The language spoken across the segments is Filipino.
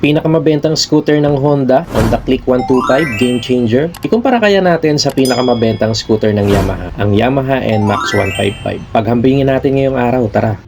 Pinakamabentang scooter ng Honda Click 125 Game Changer. Ikumpara kaya natin sa pinakamabentang scooter ng Yamaha, ang Yamaha NMAX 155. Paghambingin natin ngayong araw, tara!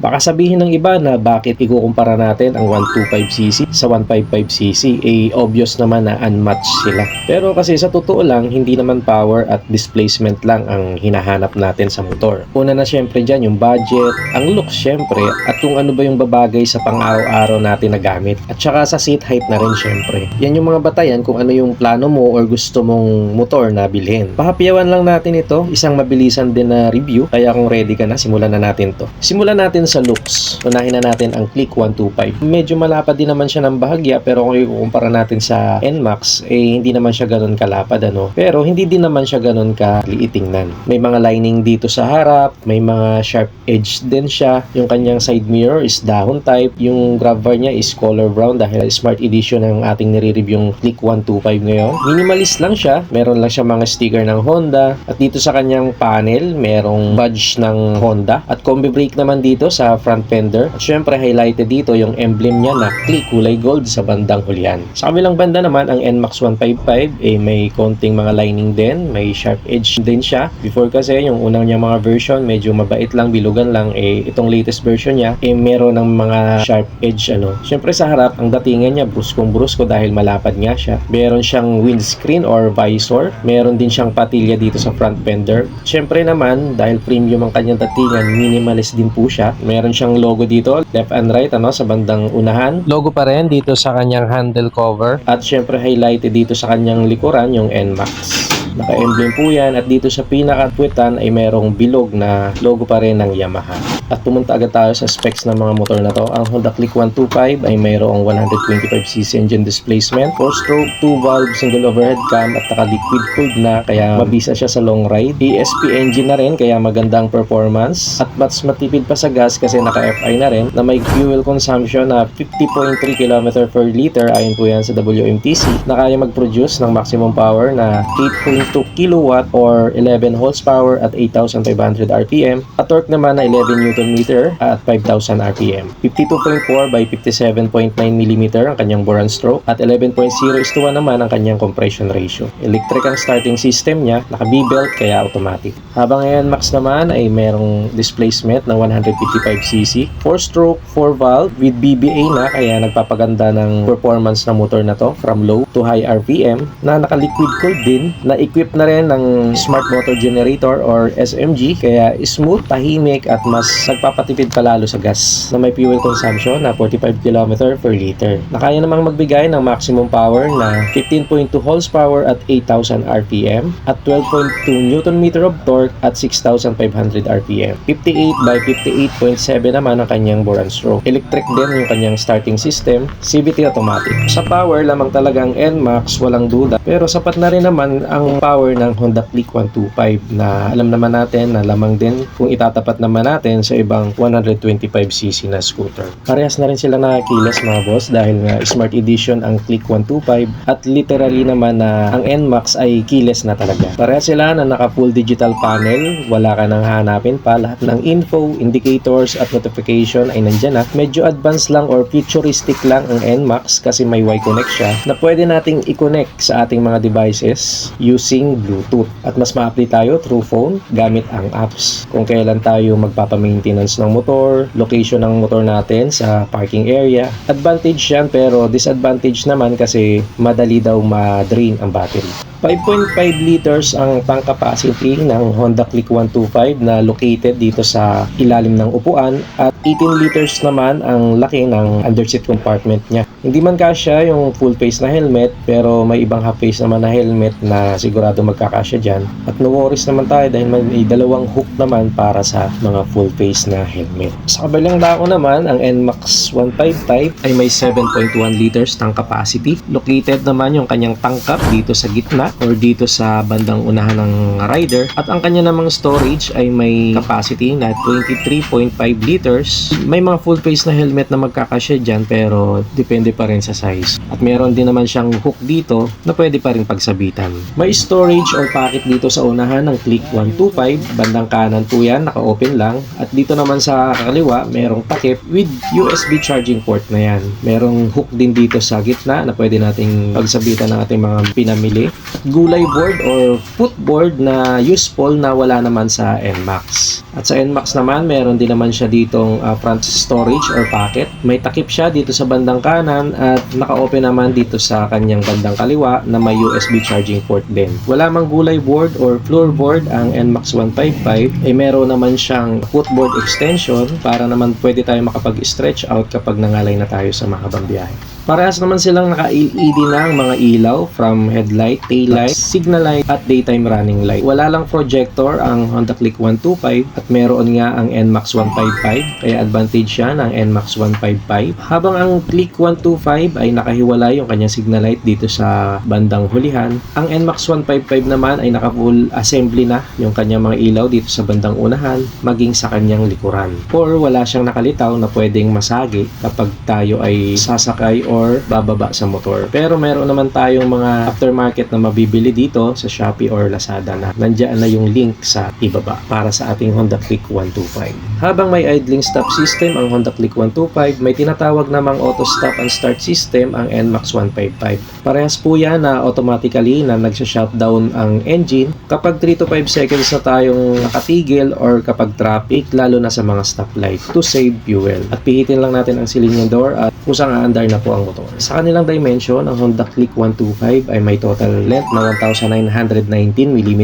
Baka sabihin ng iba na bakit ikukumpara natin ang 125cc sa 155cc, obvious naman na unmatched sila. Pero kasi sa totoo lang, hindi naman power at displacement lang ang hinahanap natin sa motor. Una na syempre dyan yung budget, ang look syempre, at kung ano ba yung babagay sa pang-araw-araw natin na gamit. At saka sa seat height na rin syempre. Yan yung mga batayan kung ano yung plano mo or gusto mong motor na bilhin. Pahapiyawan lang natin ito, isang mabilisan din na review, kaya kung ready ka na, simulan na natin to. Simulan natin sa looks. Unahin na natin ang Click 125. Medyo malapad din naman siya ng bahagya, pero kung ikukumpara natin sa NMAX, hindi naman siya ganun kalapad, ano. Pero hindi din naman siya ganun kaliit tingnan. May mga lining dito sa harap, may mga sharp edge din siya. Yung kanyang side mirror is dahon type. Yung grab bar niya is color brown dahil smart edition ng ating nire-review yung Click 125 ngayon. Minimalist lang siya. Meron lang siya mga sticker ng Honda. At dito sa kanyang panel, merong badge ng Honda. At combi brake naman dito sa front fender. At syempre highlighted dito yung emblem niya na Click kulay gold sa bandang hulihan. Sa kabilang banda naman ang NMAX 155 may konting mga lining din, may sharp edge din siya. Before kasi yung unang niya mga version medyo mabait lang, bilugan lang, itong latest version niya meron ng mga sharp edge ano. Syempre sa harap ang datingan niya bruskong-brusko dahil malapad nga siya. Meron siyang windscreen or visor. Meron din siyang patilya dito sa front fender. Syempre naman dahil premium ang kanyang datingan, minimalist din po siya. Meron siyang logo dito, left and right sa bandang unahan. Logo pa rin dito sa kanyang handle cover. At syempre highlighted dito sa kanyang likuran yung NMAX. Naka-emblem po yan at dito sa pinaka-puwitan ay mayroong bilog na logo pa rin ng Yamaha. At pumunta agad tayo sa specs ng mga motor na to. Ang Honda Click 125 ay mayroong 125cc engine displacement, 4-stroke, 2-valve, single overhead cam at naka-liquid cooled na kaya mabisa siya sa long ride. ESP engine na rin kaya magandang performance at mas matipid pa sa gas kasi naka-FI na rin na may fuel consumption na 50.3 km per liter ayon po yan sa WMTC na kaya mag-produce ng maximum power na 8.2 kW or 11 horsepower at 8,500 RPM at torque naman na 11 Nm at 5,000 RPM. 52.4 by 57.9 mm ang kanyang bore and stroke at 11.0:1 naman ang kanyang compression ratio. Electric ang starting system niya, naka B-belt kaya automatic. Habang ngayon max naman ay merong displacement na 155cc, 4-stroke, 4-valve with BBA na kaya nagpapaganda ng performance ng motor na to from low to high RPM na naka-liquid cooled din na equipped na rin ng Smart Motor Generator or SMG kaya smooth, tahimik at mas nagpapatipid palalo sa gas na may fuel consumption na 45 km per liter. Na kaya namang magbigay ng maximum power na 15.2 horsepower at 8,000 RPM at 12.2 Nm of torque at 6,500 RPM. 58 by 58.7 naman ang kanyang bore and stroke. Electric din yung kanyang starting system, CVT automatic. Sa power lamang talagang NMAX, walang duda. Pero sapat na rin naman ang power ng Honda Click 125 na alam naman natin na lamang din kung itatapat naman natin sa ibang 125cc na scooter. Parehas na rin sila nakakilos mga boss dahil nga Smart Edition ang Click 125 at literally naman na ang NMAX ay keyless na talaga. Parehas sila na naka full digital panel, wala ka nang hanapin pa, lahat ng info, indicators at notification ay nandyan na. Medyo advanced lang or futuristic lang ang NMAX kasi may Y-Connect siya na pwede nating i-connect sa ating mga devices using Bluetooth at mas ma-apply tayo through phone gamit ang apps. Kung kailan tayo magpapa-maintenance ng motor, location ng motor natin sa parking area. Advantage yan pero disadvantage naman kasi madali daw ma-drain ang battery. 5.5 liters ang tank capacity ng Honda Click 125 na located dito sa ilalim ng upuan at 18 liters naman ang laki ng underseat compartment niya. Hindi man kasya yung full face na helmet pero may ibang half face naman na helmet na sigurado magkakasya dyan. At no worries naman tayo dahil may dalawang hook naman para sa mga full face na helmet. Sa kabilang dako naman, ang NMAX 155 ay may 7.1 liters tank capacity. Located naman yung kanyang tank cap dito sa gitna or dito sa bandang unahan ng rider. At ang kanya namang storage ay may capacity na 23.5 liters. May mga full face na helmet na magkakasya dyan pero depende pa rin sa size. At meron din naman siyang hook dito na pwede pa rin pagsabitan. May storage or pocket dito sa unahan ng Click 125. Bandang kanan po yan, naka-open lang. At dito naman sa kaliwa, merong takip with USB charging port na yan. Merong hook din dito sa gitna na pwede nating pagsabitan ng ating mga pinamili. Gulay board or footboard na useful na wala naman sa NMAX. At sa NMAX naman, meron din naman siya ditong front storage or pocket. May takip siya dito sa bandang kanan at naka-open naman dito sa kanyang bandang kaliwa na may USB charging port din. Wala mang gulay board or floorboard ang NMAX 155. Meron naman siyang footboard extension para naman pwede tayo makapag-stretch out kapag nangalay na tayo sa mahabang biyahe. Parehas naman silang naka-LED na ang mga ilaw from headlight, taillight, signal light at daytime running light. Wala lang projector ang Honda Click 125 at meron nga ang NMAX 155 kaya advantage siya ng NMAX 155. Habang ang Click 125 ay nakahiwalay yung kanyang signal light dito sa bandang hulihan, ang NMAX 155 naman ay naka-full assembly na yung kanyang mga ilaw dito sa bandang unahan maging sa kanyang likuran. Or wala siyang nakalitaw na pwedeng masagi kapag tayo ay sasakay or bababa sa motor. Pero meron naman tayong mga aftermarket na mabibili dito sa Shopee or Lazada na nandiyan na yung link sa ibaba para sa ating Honda Click 125. Habang may idling stop system ang Honda Click 125, may tinatawag namang auto stop and start system ang NMAX 155. Parehas po yan na automatically na nagsha-shutdown ang engine kapag 3 to 5 seconds na tayong nakatigil or kapag traffic, lalo na sa mga stoplight to save fuel. At pihitin lang natin ang silindador at kusang aandar na po ang motor. Sa kanilang dimension, ang Honda Click 125 ay may total length na 1,919mm,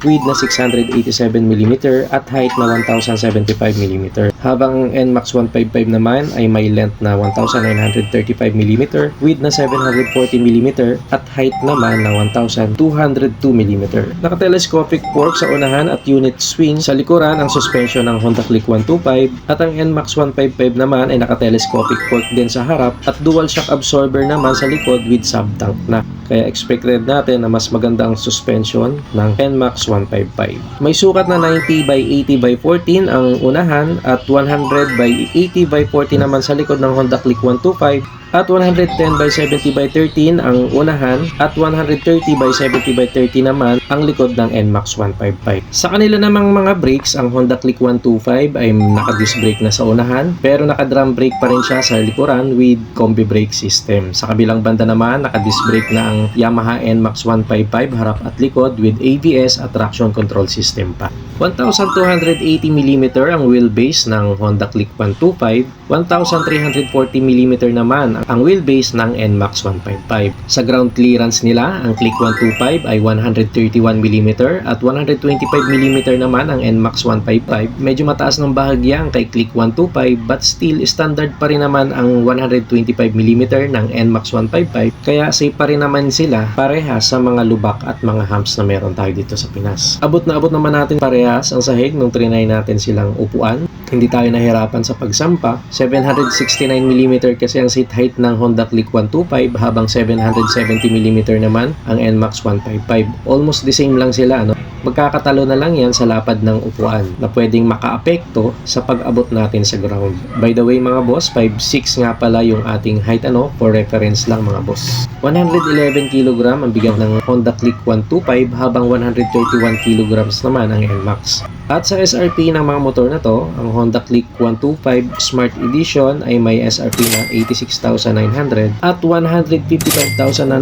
width na 687mm at height na 1,075mm. Habang NMAX 155 naman ay may length na 1,935mm, width na 740mm at height naman na 1,202mm. Naka-telescopic fork sa unahan at unit swing sa likuran ang suspension ng Honda Click 125 at ang NMAX 155 naman ay naka-telescopic fork din sa harap at dual shock absorber naman sa likod with sub-tank na. Kaya expected natin na mas maganda ang suspension ng NMAX 155. May sukat na 90 by 80 by 14 ang unahan at 100 by 80 by 40 naman sa likod ng Honda Click 125 at 110 by 70 by 13 ang unahan at 130 by 70 by 30 naman ang likod ng NMAX 155. Sa kanila namang mga brakes, ang Honda Click 125 ay naka-disc brake na sa unahan pero naka-drum brake pa rin siya sa likuran with combi brake system. Sa kabilang banda naman, naka-disc brake na ang Yamaha NMAX 155 harap at likod with ABS at traction control system pa. 1,280mm ang wheelbase ng Honda Click 125, 1,340mm naman ang wheelbase ng NMAX 155. Sa ground clearance nila, ang Click 125 ay 131mm at 125mm naman ang NMAX 155. Medyo mataas ng bahagya ang kay Click 125 but still standard pa rin naman ang 125mm ng NMAX 155 kaya safe pa rin naman sila parehas sa mga lubak at mga humps na meron tayo dito sa Pinas. Abot na abot naman natin parehas ang sahig nung trinay natin silang upuan. Hindi tayo nahirapan sa pagsampa. 769mm kasi ang seat height ng Honda Click 125 habang 770mm naman ang NMAX 155. Almost the same lang sila, no? Magkakatalo na lang yan sa lapad ng upuan na pwedeng makaapekto sa pag-abot natin sa ground. By the way mga boss, 5'6 nga pala yung ating height for reference lang mga boss. 111 kg ang bigat ng Honda Click 125 habang 131 kg naman ang NMAX. At sa SRP ng mga motor na to, ang Honda Click 125 Smart Edition ay may SRP na 86,900 at 155,900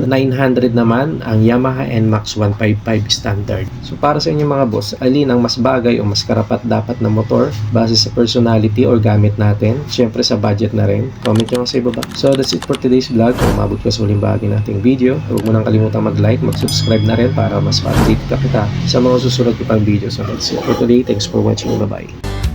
naman ang Yamaha NMAX 155 Standard. So para sa inyo mga boss, alin ang mas bagay o mas karapat dapat na motor base sa personality or gamit natin? Siyempre sa budget na rin. Comment nyo sa ibaba. So that's it for today's vlog. Kung umabot ka sa huling bahagi nating video, huwag mo nang kalimutang mag-like, mag-subscribe na rin para mas pa-update ka kita sa mga susunod ko pang video. So that's it for today. Thanks for watching. Bye-bye.